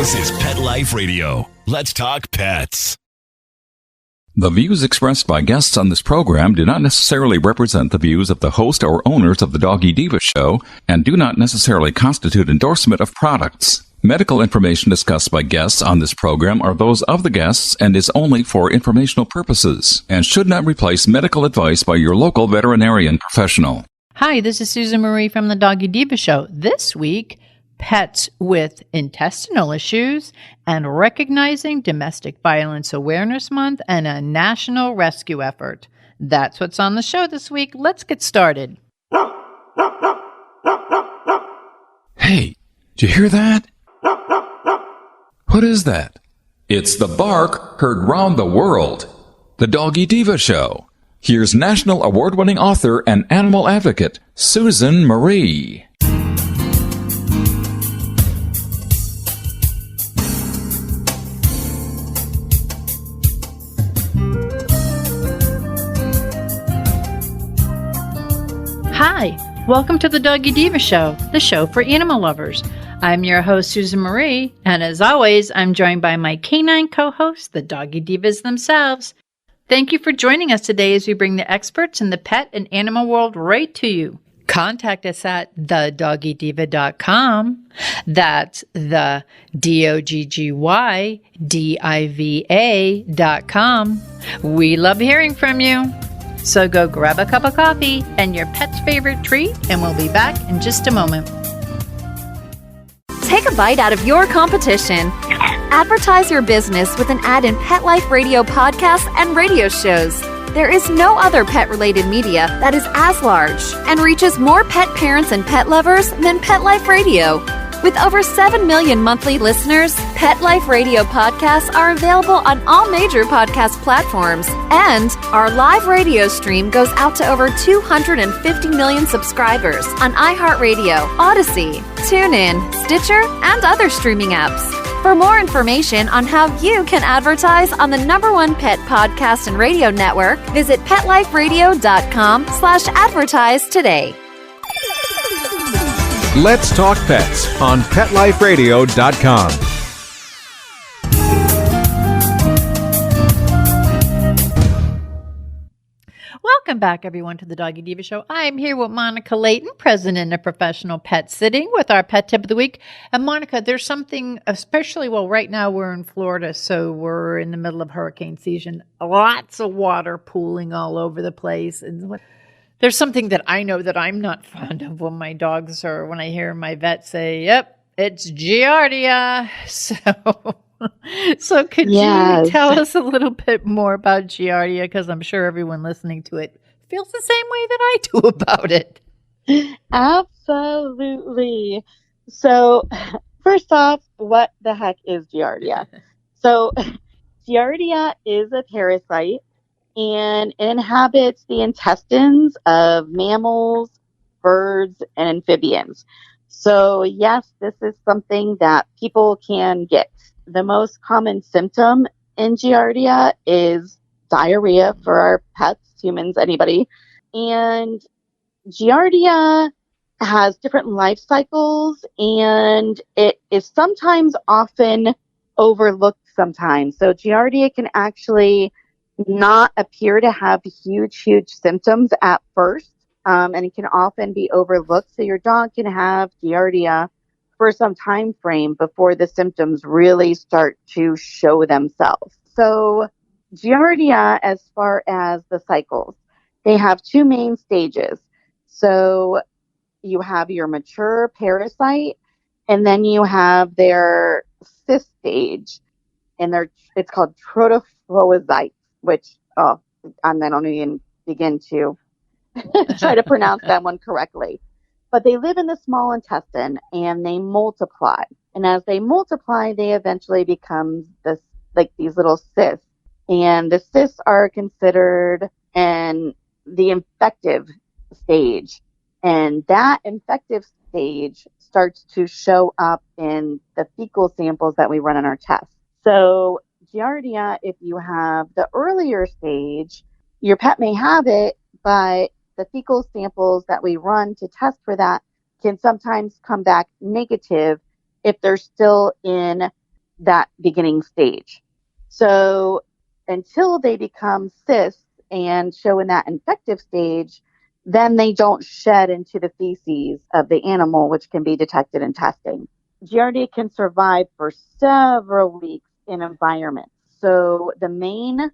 This is Pet Life Radio. Let's talk pets. The views expressed by guests on this program do not necessarily represent the views of the host or owners of the Doggy Diva show and do not necessarily constitute endorsement of products. Medical information discussed by guests on this program are those of the guests and is only for informational purposes and should not replace medical advice by your local veterinarian professional. Hi, this is Susan Marie from the Doggy Diva show. This week, pets with intestinal issues and recognizing Domestic Violence Awareness Month and a national rescue effort. That's what's on the show this week. Let's get started. Hey, did you hear that? What is that? It's the bark heard round the world. The Doggy Diva show. Here's national award-winning author and animal advocate, Susan Marie. Hi, welcome to the Doggy Diva show, the show for animal lovers. I'm your host, Susan Marie, and as always, I'm joined by my canine co-hosts, the Doggy Divas themselves. Thank you for joining us today as we bring the experts in the pet and animal world right to you. Contact us at thedoggydiva.com. That's the DOGGYDIVA.com. We love hearing from you. So go grab a cup of coffee and your pet's favorite treat, and we'll be back in just a moment. Take a bite out of your competition. Advertise your business with an ad in Pet Life Radio podcasts and radio shows. There is no other pet-related media that is as large and reaches more pet parents and pet lovers than Pet Life Radio. With over 7 million monthly listeners, Pet Life Radio podcasts are available on all major podcast platforms, and our live radio stream goes out to over 250 million subscribers on iHeartRadio, Odyssey, TuneIn, Stitcher, and other streaming apps. For more information on how you can advertise on the #1 pet podcast and radio network, visit PetLifeRadio.com/advertise today. Let's Talk Pets on PetLifeRadio.com. Welcome back, everyone, to the Doggy Diva show. I'm here with Monica Leighton, president of Professional Pet Sitting, with our pet tip of the week. And Monica, there's something, especially, well, right now we're in Florida, so we're in the middle of hurricane season. Lots of water pooling all over the place. And there's something that I know that I'm not fond of when my dogs or when I hear my vet say, yep, it's Giardia. So could you tell us a little bit more about Giardia? Because I'm sure everyone listening to it feels the same way that I do about it. Absolutely. So first off, what the heck is Giardia? So Giardia is a parasite, and it inhabits the intestines of mammals, birds, and amphibians. So yes, this is something that people can get. The most common symptom in Giardia is diarrhea for our pets, humans, anybody. And Giardia has different life cycles, and it is sometimes often overlooked sometimes. So Giardia can actually not appear to have huge symptoms at first, and it can often be overlooked. So your dog can have Giardia for some time frame before the symptoms really start to show themselves. So Giardia, as far as the cycles, they have two main stages. So you have your mature parasite, and then you have their cyst stage, and it's called protophozoites, which, and I don't even begin to try to pronounce that one correctly. But they live in the small intestine, and they multiply. And as they multiply, they eventually become these little cysts. And the cysts are considered in the infective stage. And that infective stage starts to show up in the fecal samples that we run on our tests. So Giardia, if you have the earlier stage, your pet may have it, but the fecal samples that we run to test for that can sometimes come back negative if they're still in that beginning stage. So until they become cysts and show in that infective stage, then they don't shed into the feces of the animal, which can be detected in testing. Giardia can survive for several weeks in environments. So the main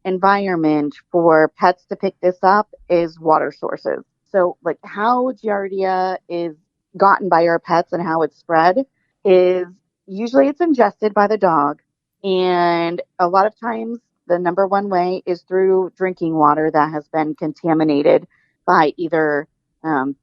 environment for pets to pick this up is water sources. So like how Giardia is gotten by our pets and how it's spread is usually it's ingested by the dog. And a lot of times the number one way is through drinking water that has been contaminated by either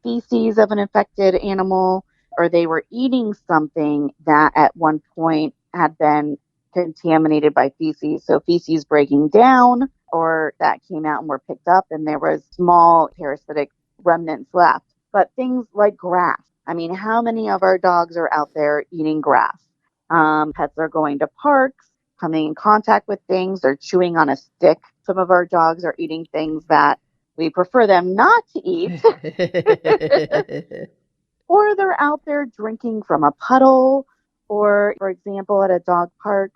feces of an infected animal, or they were eating something that at one point had been contaminated by feces. So feces breaking down, or that came out and were picked up and there was small parasitic remnants left. But things like grass. I mean, how many of our dogs are out there eating grass? Pets are going to parks, coming in contact with things. They're chewing on a stick. Some of our dogs are eating things that we prefer them not to eat. Or they're out there drinking from a puddle. Or, for example, at a dog park,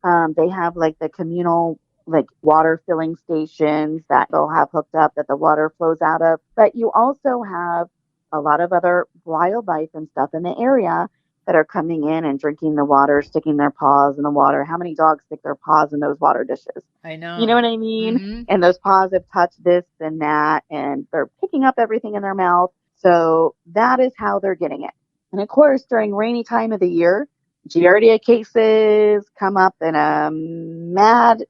they have like the communal like water filling stations that they'll have hooked up that the water flows out of. But you also have a lot of other wildlife and stuff in the area that are coming in and drinking the water, sticking their paws in the water. How many dogs stick their paws in those water dishes? I know. You know what I mean? And those paws have touched this and that, and they're picking up everything in their mouth. So that is how they're getting it. And of course, during rainy time of the year, Giardia cases come up in a mad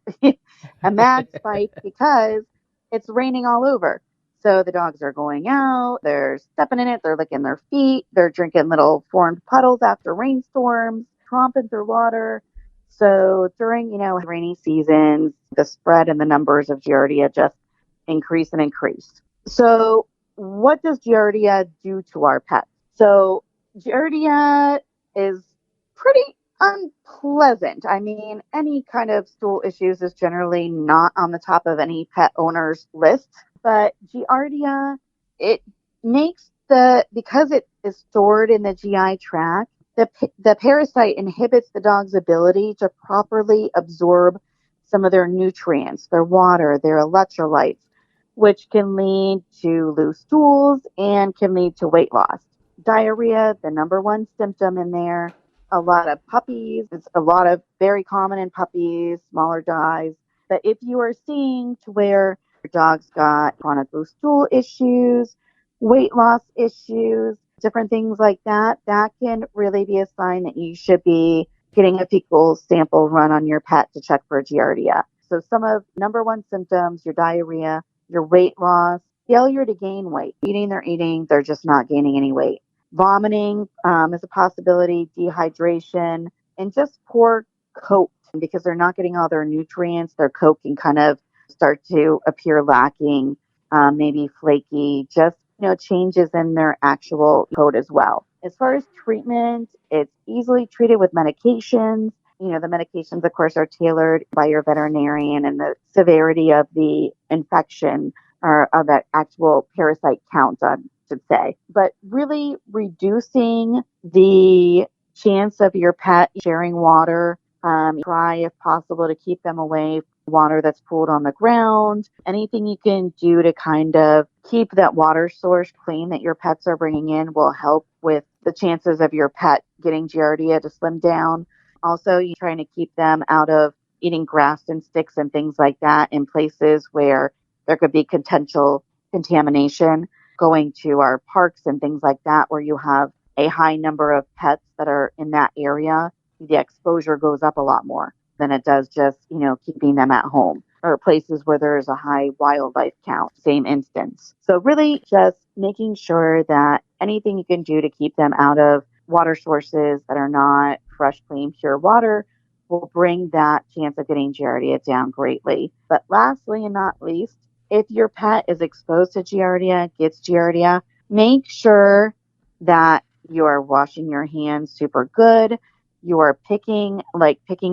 spike because it's raining all over. So the dogs are going out, they're stepping in it, they're licking their feet, they're drinking little formed puddles after rainstorms, tromping through water. So during, rainy seasons, the spread and the numbers of Giardia just increase and increase. So what does Giardia do to our pets? So Giardia is pretty unpleasant. I mean, any kind of stool issues is generally not on the top of any pet owner's list. But Giardia, it makes because it is stored in the GI tract, the parasite inhibits the dog's ability to properly absorb some of their nutrients, their water, their electrolytes, which can lead to loose stools and can lead to weight loss. Diarrhea, the number one symptom in there. A lot of puppies. It's a lot of very common in puppies, smaller dogs. But if you are seeing to where your dog's got chronic loose stool issues, weight loss issues, different things like that, that can really be a sign that you should be getting a fecal sample run on your pet to check for Giardia. So some of number one symptoms, your diarrhea, your weight loss, failure to gain weight. They're eating, they're just not gaining any weight. Vomiting is a possibility, dehydration, and just poor coat because they're not getting all their nutrients. Their coat can kind of start to appear lacking, maybe flaky, just changes in their actual coat as well. As far as treatment, it's easily treated with medications. The medications, of course, are tailored by your veterinarian, and the severity of the infection or of that actual parasite count, I should say. But really reducing the chance of your pet sharing water. Try, if possible, to keep them away from water that's pooled on the ground. Anything you can do to kind of keep that water source clean that your pets are bringing in will help with the chances of your pet getting Giardia to slim down. Also, you're trying to keep them out of eating grass and sticks and things like that in places where there could be potential contamination. Going to our parks and things like that where you have a high number of pets that are in that area, the exposure goes up a lot more than it does just, keeping them at home or places where there's a high wildlife count, same instance. So really just making sure that anything you can do to keep them out of water sources that are not fresh, clean, pure water will bring that chance of getting Giardia down greatly. But lastly and not least, if your pet is exposed to Giardia, gets Giardia, make sure that you are washing your hands super good. You are picking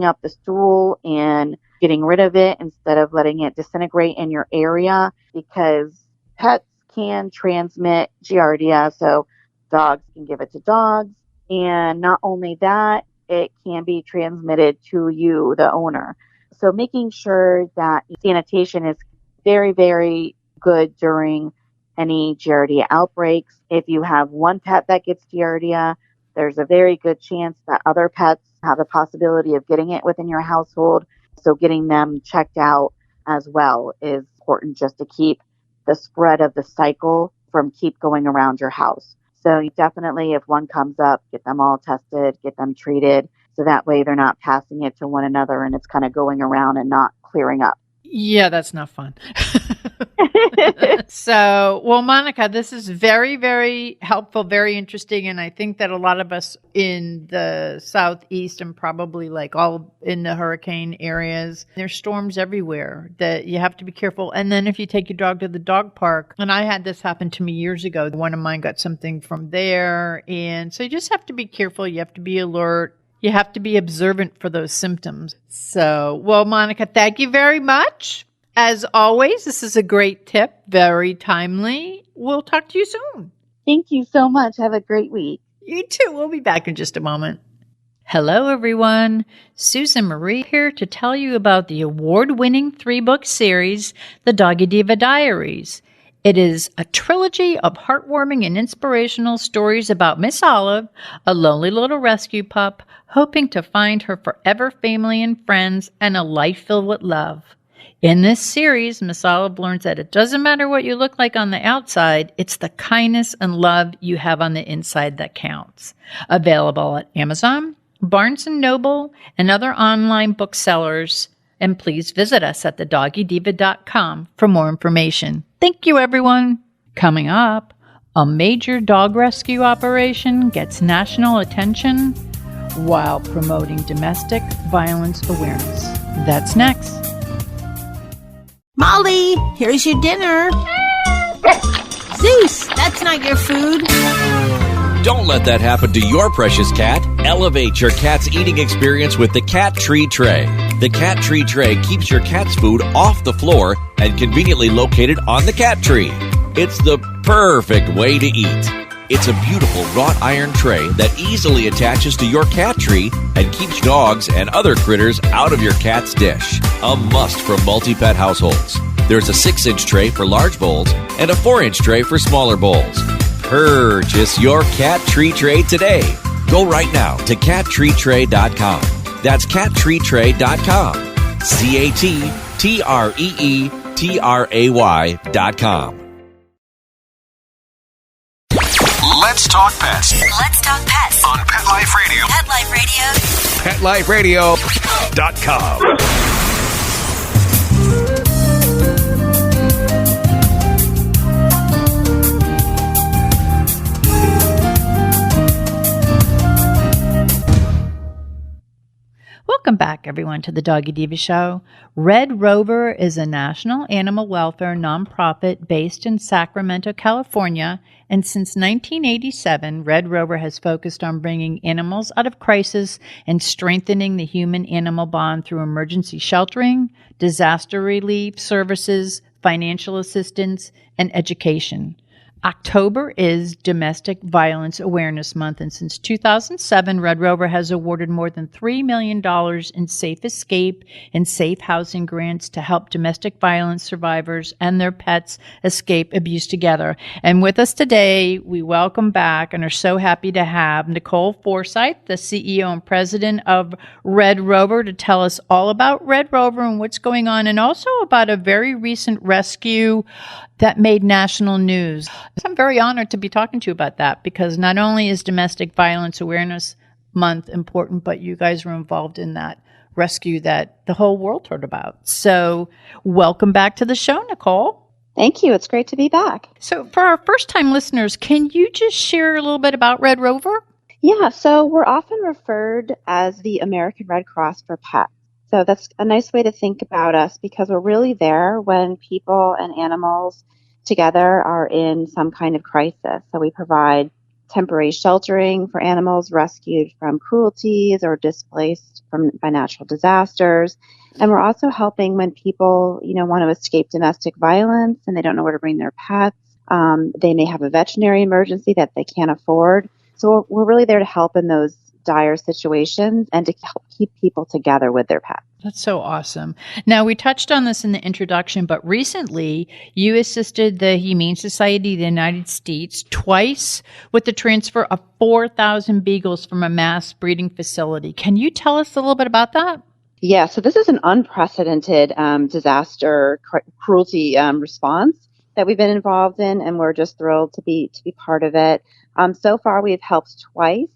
up the stool and getting rid of it instead of letting it disintegrate in your area, because pets can transmit Giardia. So dogs can give it to dogs. And not only that, it can be transmitted to you, the owner. So making sure that sanitation is very, very good during any Giardia outbreaks. If you have one pet that gets Giardia, there's a very good chance that other pets have the possibility of getting it within your household. So getting them checked out as well is important, just to keep the spread of the cycle from keep going around your house. So you definitely, if one comes up, get them all tested, get them treated. So that way they're not passing it to one another and it's kind of going around and not clearing up. Yeah, that's not fun. So, well, Monica, this is very, very helpful, very interesting. And I think that a lot of us in the Southeast and probably like all in the hurricane areas, there's storms everywhere that you have to be careful. And then if you take your dog to the dog park, and I had this happen to me years ago, one of mine got something from there. And so you just have to be careful. You have to be alert. You have to be observant for those symptoms. So, well, Monica, thank you very much. As always, this is a great tip, very timely. We'll talk to you soon. Thank you so much. Have a great week. You too. We'll be back in just a moment. Hello, everyone. Susan Marie here to tell you about the award-winning 3-book series, The Doggy Diva Diaries. It is a trilogy of heartwarming and inspirational stories about Miss Olive, a lonely little rescue pup, hoping to find her forever family and friends and a life filled with love. In this series, Miss Olive learns that it doesn't matter what you look like on the outside, it's the kindness and love you have on the inside that counts. Available at Amazon, Barnes & Noble, and other online booksellers. And please visit us at thedoggydiva.com for more information. Thank you, everyone. Coming up, a major dog rescue operation gets national attention while promoting domestic violence awareness. That's next. Molly, here's your dinner. Zeus, that's not your food. Don't let that happen to your precious cat. Elevate your cat's eating experience with the Cat Tree Tray. The Cat Tree Tray keeps your cat's food off the floor and conveniently located on the cat tree. It's the perfect way to eat. It's a beautiful wrought iron tray that easily attaches to your cat tree and keeps dogs and other critters out of your cat's dish. A must for multi-pet households. There's a 6-inch tray for large bowls and a 4-inch tray for smaller bowls. Purchase your Cat Tree Tray today. Go right now to cattreetray.com. That's cattreetray.com. cattreetray.com. Let's talk pets Let's talk pets on Pet Life Radio. Pet Life Radio. PetLifeRadio.com. Welcome back, everyone, to the Doggy Diva Show. RedRover is a national animal welfare nonprofit based in Sacramento, California, and since 1987, RedRover has focused on bringing animals out of crisis and strengthening the human-animal bond through emergency sheltering, disaster relief services, financial assistance, and education. October is Domestic Violence Awareness Month, and since 2007, RedRover has awarded more than $3 million in safe escape and safe housing grants to help domestic violence survivors and their pets escape abuse together. And with us today, we welcome back and are so happy to have Nicole Forsythe, the CEO and President of RedRover, to tell us all about RedRover and what's going on, and also about a very recent rescue that made national news. So I'm very honored to be talking to you about that, because not only is Domestic Violence Awareness Month important, but you guys were involved in that rescue that the whole world heard about. So welcome back to the show, Nicole. Thank you. It's great to be back. So for our first-time listeners, can you just share a little bit about RedRover? Yeah, so we're often referred as the American Red Cross for pets. So that's a nice way to think about us, because we're really there when people and animals together are in some kind of crisis. So we provide temporary sheltering for animals rescued from cruelties or displaced by natural disasters. And we're also helping when people, want to escape domestic violence and they don't know where to bring their pets. They may have a veterinary emergency that they can't afford. So we're really there to help in those dire situations and to help keep people together with their pets. That's so awesome. Now, we touched on this in the introduction, but recently you assisted the Humane Society of the United States twice with the transfer of 4,000 beagles from a mass breeding facility. Can you tell us a little bit about that? Yeah, so this is an unprecedented disaster cruelty response that we've been involved in, and we're just thrilled to be part of it. So far, we've helped twice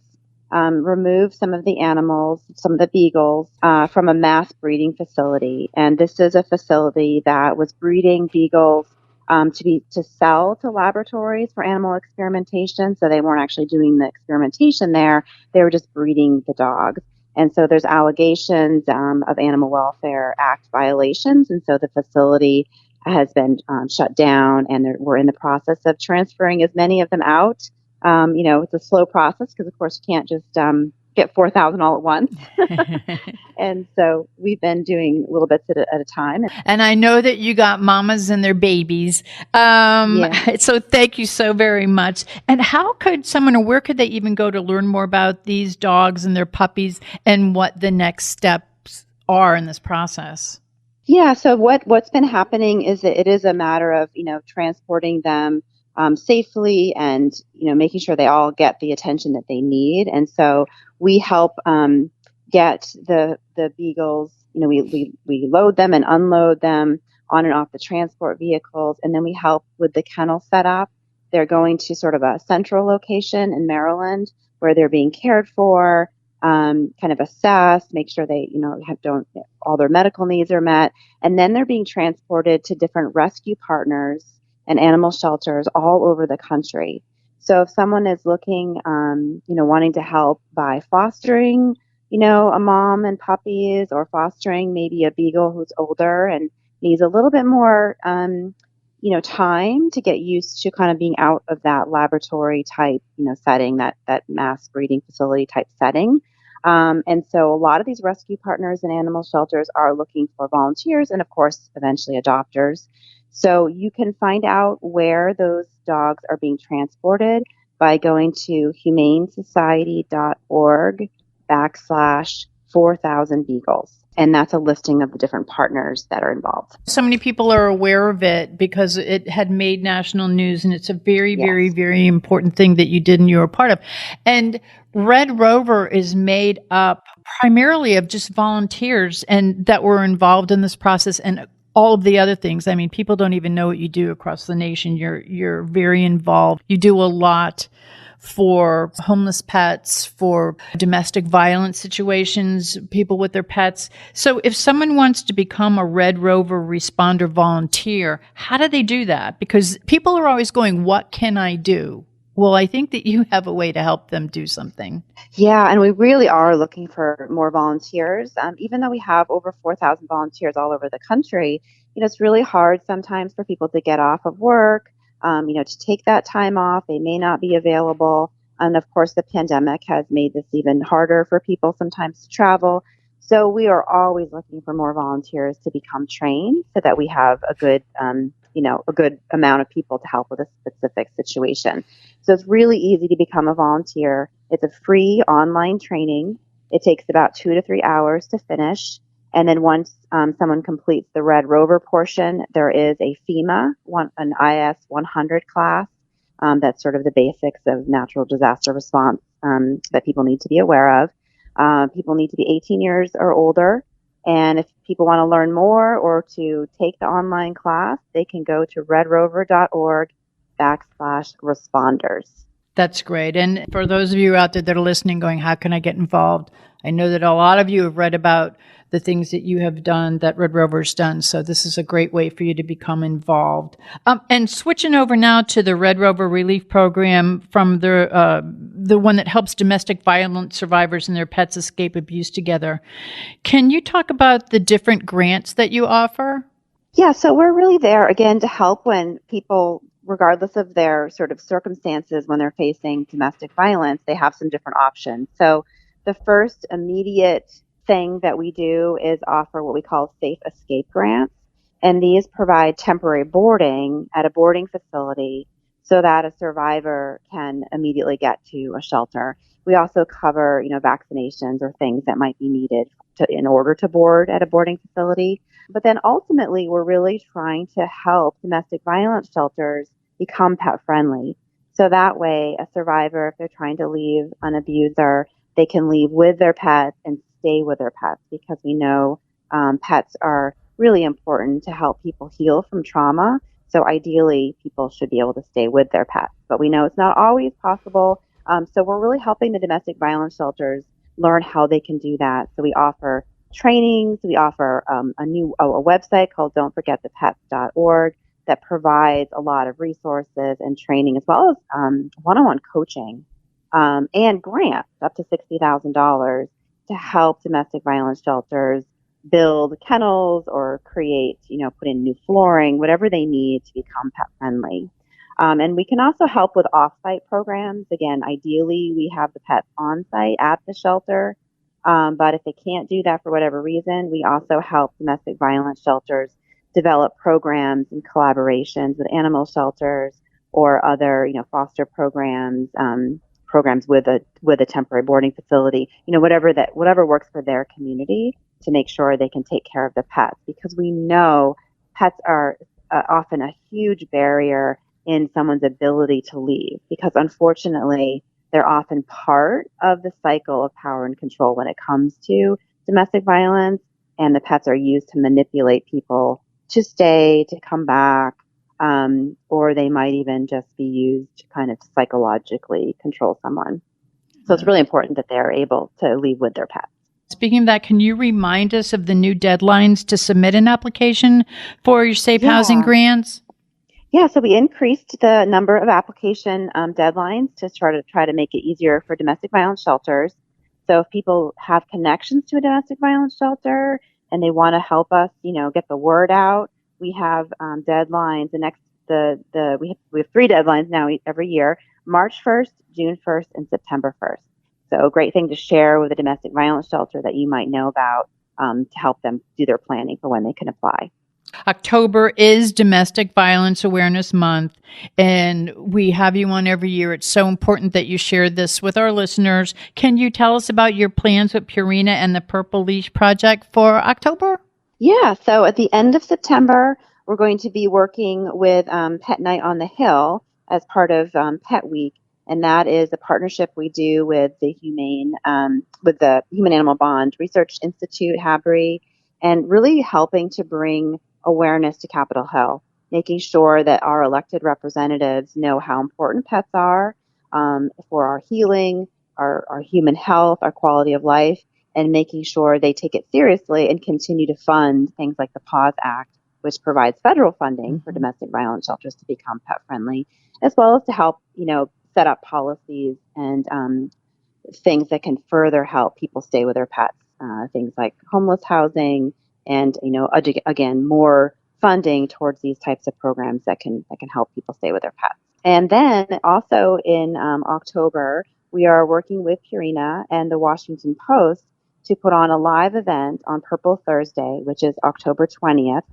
remove some of the animals, some of the beagles, from a mass breeding facility. And this is a facility that was breeding beagles to sell to laboratories for animal experimentation. So they weren't actually doing the experimentation there; they were just breeding the dogs. And so there's allegations of Animal Welfare Act violations, and so the facility has been shut down, and we're in the process of transferring as many of them out. It's a slow process because, of course, you can't just get 4,000 all at once. And so we've been doing little bits at a time. And I know that you got mamas and their babies. So thank you so very much. And how could someone, or where could they even go to learn more about these dogs and their puppies and what the next steps are in this process? Yeah, so what's been happening is that it is a matter of, transporting them safely and, making sure they all get the attention that they need. And so we help get the beagles, we load them and unload them on and off the transport vehicles. And then we help with the kennel setup. They're going to sort of a central location in Maryland where they're being cared for, kind of assessed, make sure they, all their medical needs are met. And then they're being transported to different rescue partners and animal shelters all over the country. So if someone is looking, wanting to help by fostering, a mom and puppies, or fostering maybe a beagle who's older and needs a little bit more, time to get used to kind of being out of that laboratory type, setting, that mass breeding facility type setting. And so a lot of these rescue partners and animal shelters are looking for volunteers and, of course, eventually adopters. So you can find out where those dogs are being transported by going to humanesociety.org/4,000 beagles. And that's a listing of the different partners that are involved. So many people are aware of it because it had made national news, and it's a very, very, very important thing that you did and you were a part of. And RedRover is made up primarily of just volunteers and that were involved in this process and all of the other things. I mean, people don't even know what you do across the nation. You're very involved. You do a lot for homeless pets, for domestic violence situations, people with their pets. So if someone wants to become a RedRover responder volunteer, how do they do that? Because people are always going, what can I do? Well, I think that you have a way to help them do something. Yeah, and we really are looking for more volunteers. Even though we have over 4,000 volunteers all over the country, it's really hard sometimes for people to get off of work, to take that time off. They may not be available. And of course, the pandemic has made this even harder for people sometimes to travel. So we are always looking for more volunteers to become trained so that we have a good amount of people to help with a specific situation. So it's really easy to become a volunteer. It's a free online training. It takes about 2 to 3 hours to finish. And then once someone completes the RedRover portion, there is a FEMA, an IS 100 class. That's sort of the basics of natural disaster response that people need to be aware of. People need to be 18 years or older. And if people want to learn more or to take the online class, they can go to redrover.org/responders. That's great. And for those of you out there that are listening going, how can I get involved? I know that a lot of you have read about the things that you have done, that RedRover's done. So this is a great way for you to become involved. And switching over now to the RedRover Relief Program from the one that helps domestic violence survivors and their pets escape abuse together. Can you talk about the different grants that you offer? Yeah, so we're really there, again, to help when people, regardless of their sort of circumstances, when they're facing domestic violence, they have some different options. So the first immediate thing that we do is offer what we call safe escape grants. And these provide temporary boarding at a boarding facility so that a survivor can immediately get to a shelter. We also cover, vaccinations or things that might be needed in order to board at a boarding facility. But then ultimately, we're really trying to help domestic violence shelters become pet friendly. So that way, a survivor, if they're trying to leave an abuser, they can leave with their pets and stay with their pets, because we know pets are really important to help people heal from trauma. So ideally, people should be able to stay with their pets. But we know it's not always possible. So we're really helping the domestic violence shelters learn how they can do that. So we offer trainings. We offer a website called don'tforgetthepets.org that provides a lot of resources and training, as well as one-on-one coaching and grants up to $60,000 to help domestic violence shelters build kennels or create, put in new flooring, whatever they need to become pet friendly. And we can also help with off-site programs. Again, ideally, we have the pets on-site at the shelter. But if they can't do that for whatever reason, we also help domestic violence shelters develop programs and collaborations with animal shelters or other, foster programs, programs with a temporary boarding facility, whatever works for their community, to make sure they can take care of the pets, because we know pets are often a huge barrier in someone's ability to leave, because unfortunately they're often part of the cycle of power and control when it comes to domestic violence, and the pets are used to manipulate people to stay, to come back, or they might even just be used to kind of psychologically control someone. So it's really important that they're able to leave with their pets. Speaking of that, can you remind us of the new deadlines to submit an application for your safe housing grants? Yeah, so we increased the number of application deadlines to try to make it easier for domestic violence shelters. So if people have connections to a domestic violence shelter and they want to help us, get the word out, we have deadlines. We have 3 deadlines now every year: March 1st, June 1st, and September 1st. So a great thing to share with a domestic violence shelter that you might know about to help them do their planning for when they can apply. October is Domestic Violence Awareness Month, and we have you on every year. It's so important that you share this with our listeners. Can you tell us about your plans with Purina and the Purple Leash Project for October? Yeah, so at the end of September, we're going to be working with Pet Night on the Hill as part of Pet Week, and that is a partnership we do with the Human Animal Bond Research Institute, HABRI, and really helping to bring awareness to Capitol Hill, making sure that our elected representatives know how important pets are for our healing, our human health, our quality of life, and making sure they take it seriously and continue to fund things like the PAWS Act, which provides federal funding for domestic violence shelters to become pet friendly, as well as to help, set up policies and things that can further help people stay with their pets, things like homeless housing, and again, more funding towards these types of programs that can help people stay with their pets. And then also in October, we are working with Purina and the Washington Post to put on a live event on Purple Thursday, which is October 20th.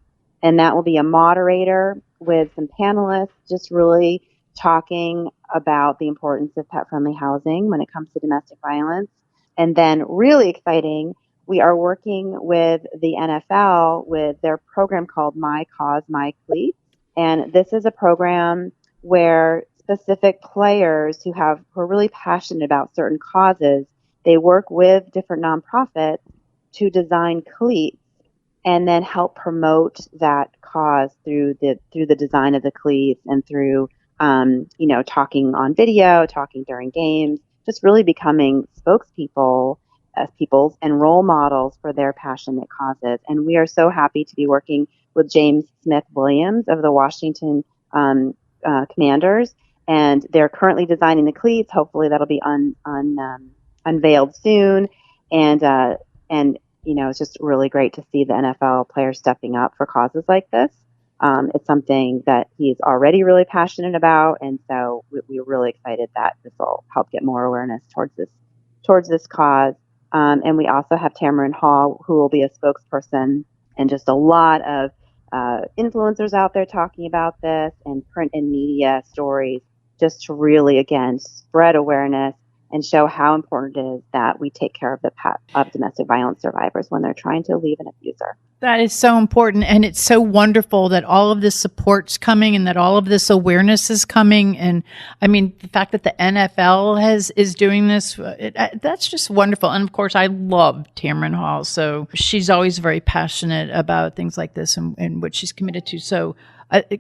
And that will be a moderator with some panelists just really talking about the importance of pet-friendly housing when it comes to domestic violence. And then really exciting, we are working with the NFL with their program called My Cause, My Cleats. And this is a program where specific players who are really passionate about certain causes, they work with different nonprofits to design cleats and then help promote that cause through the design of the cleats and through talking on video, talking during games, just really becoming spokespeople as peoples and role models for their passionate causes. And we are so happy to be working with James Smith Williams of the Washington Commanders, and they're currently designing the cleats. Hopefully that'll be unveiled soon. And it's just really great to see the NFL players stepping up for causes like this. It's something that he's already really passionate about, and so we're really excited that this will help get more awareness towards this cause. And we also have Tamron Hall, who will be a spokesperson, and just a lot of influencers out there talking about this, and print and media stories, just to really, again, spread awareness and show how important it is that we take care of the pet of domestic violence survivors when they're trying to leave an abuser. That is so important. And it's so wonderful that all of this support's coming and that all of this awareness is coming. And I mean, the fact that the NFL is doing this, that's just wonderful. And of course, I love Tamron Hall. So she's always very passionate about things like this and what she's committed to. So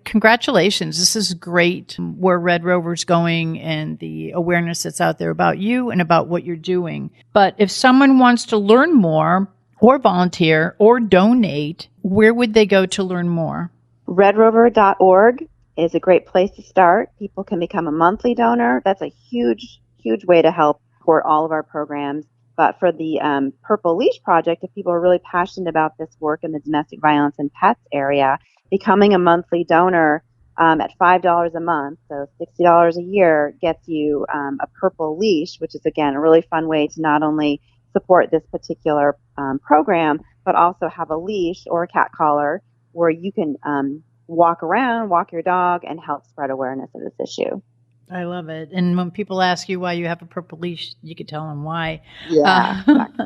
congratulations. This is great where Red Rover's going and the awareness that's out there about you and about what you're doing. But if someone wants to learn more or volunteer or donate, where would they go to learn more? RedRover.org is a great place to start. People can become a monthly donor. That's a huge, huge way to help support all of our programs. But for the Purple Leash Project, if people are really passionate about this work in the domestic violence and pets area, becoming a monthly donor at $5 a month, so $60 a year, gets you a Purple Leash, which is, again, a really fun way to not only support this particular program, but also have a leash or a cat collar where you can walk your dog, and help spread awareness of this issue. I love it. And when people ask you why you have a purple leash, you can tell them why. Yeah. Exactly.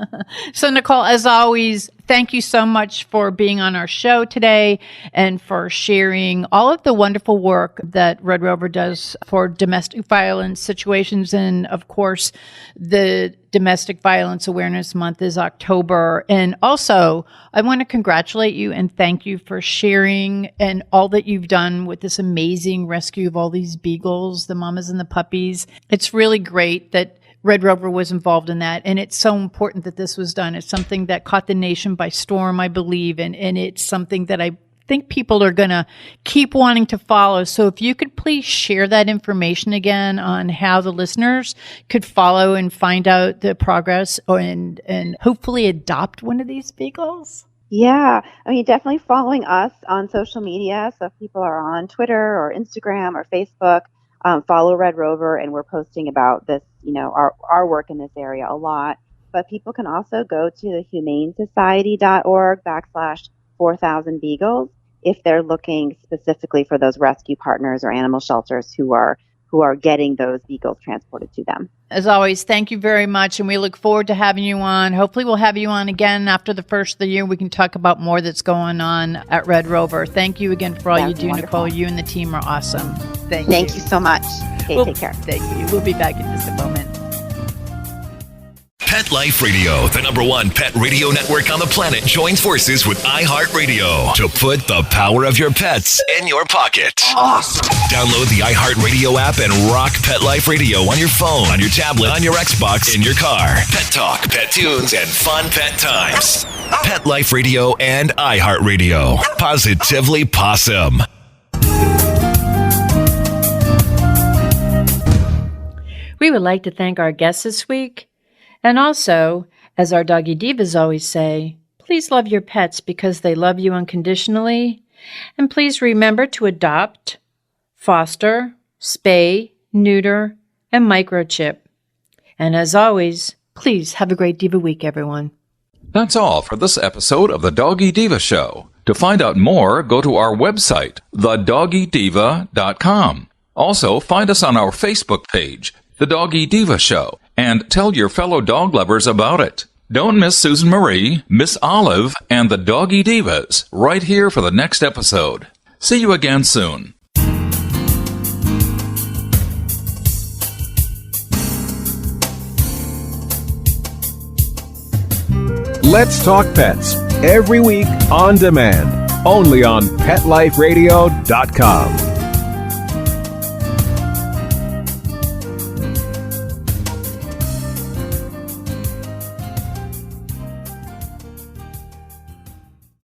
So, Nicole, as always, thank you so much for being on our show today and for sharing all of the wonderful work that Red Rover does for domestic violence situations. And, of course, the Domestic Violence Awareness Month is October. And also, I want to congratulate you and thank you for sharing and all that you've done with this amazing rescue of all these beagles, the mamas and the puppies. It's really great that Red Rover was involved in that. And it's so important that this was done. It's something that caught the nation by storm, I believe. And it's something that I think people are going to keep wanting to follow. So if you could please share that information again on how the listeners could follow and find out the progress and hopefully adopt one of these beagles. Yeah, I mean, definitely following us on social media. So if people are on Twitter or Instagram or Facebook, follow Red Rover, and we're posting about this, our work in this area a lot. But people can also go to the humanesociety.org/4,000 beagles if they're looking specifically for those rescue partners or animal shelters who are getting those beagles transported to them. As always, thank you very much, and we look forward to having you on. Hopefully we'll have you on again after the first of the year. We can talk about more that's going on at Red Rover. Thank you again for all you do, wonderful. Nicole. You and the team are awesome. Thank you so much. Okay, take care. Thank you. We'll be back in just a moment. Pet Life Radio, the #1 pet radio network on the planet, joins forces with iHeartRadio to put the power of your pets in your pocket. Awesome. Download the iHeartRadio app and rock Pet Life Radio on your phone, on your tablet, on your Xbox, in your car. Pet talk, pet tunes, and fun pet times. Pet Life Radio and iHeartRadio. Positively Possum. We would like to thank our guests this week. And also, as our doggy divas always say, please love your pets because they love you unconditionally. And please remember to adopt, foster, spay, neuter, and microchip. And as always, please have a great Diva week, everyone. That's all for this episode of The Doggy Diva Show. To find out more, go to our website, thedoggydiva.com. Also, find us on our Facebook page, The Doggy Diva Show, and tell your fellow dog lovers about it. Don't miss Susan Marie, Miss Olive, and the Doggy Divas right here for the next episode. See you again soon. Let's Talk Pets, every week on demand, only on PetLifeRadio.com.